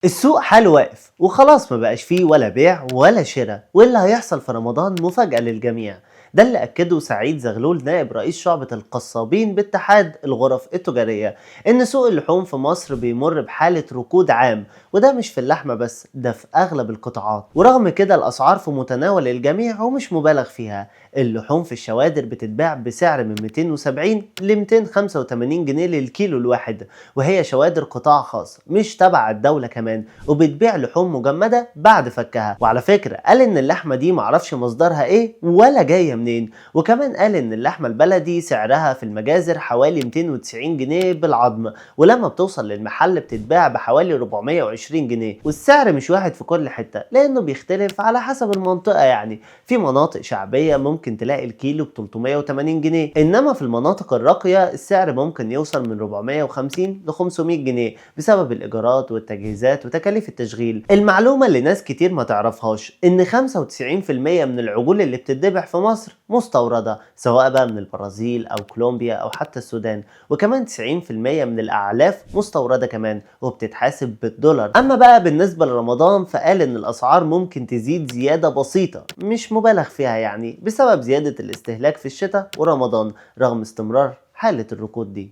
السوق حاله واقف وخلاص ما بقاش فيه ولا بيع ولا شراء، واللي هيحصل في رمضان مفاجأة للجميع. ده اللي أكده سعيد زغلول نائب رئيس شعبة القصابين باتحاد الغرف التجارية، إن سوق اللحوم في مصر بيمر بحالة ركود عام، وده مش في اللحمة بس، ده في أغلب القطاعات. ورغم كده الأسعار في متناول الجميع ومش مبالغ فيها. اللحوم في الشوادر بتتباع بسعر من 270 ل 285 جنيه للكيلو الواحد، وهي شوادر قطاع خاص مش تبع الدولة كمان، وبتبيع لحوم مجمدة بعد فكها. وعلى فكرة قال ان اللحمة دي معرفش مصدرها ايه ولا جاية منين، وكمان قال ان اللحمة البلدي سعرها في المجازر حوالي 290 جنيه بالعظم، ولما بتوصل للمحل بتتباع بحوالي 420 جنيه. والسعر مش واحد في كل حتة لانه بيختلف على حسب المنطقة، يعني في مناطق شعبية ممكن تلاقي الكيلو ب 380 جنيه، انما في المناطق الراقية السعر ممكن يوصل من 450 ل 500 جنيه بسبب الايجارات والتجهيزات وتكاليف التشغيل. المعلومة اللي ناس كتير ما تعرفهاش ان 95% من العجول اللي بتتذبح في مصر مستوردة، سواء بقى من البرازيل او كولومبيا او حتى السودان، وكمان 90% من الاعلاف مستوردة كمان وبتتحاسب بالدولار. اما بقى بالنسبة لرمضان فقال ان الاسعار ممكن تزيد زيادة بسيطة مش مبالغ فيها، يعني بسبب زيادة الاستهلاك في الشتاء ورمضان، رغم استمرار حالة الركود دي.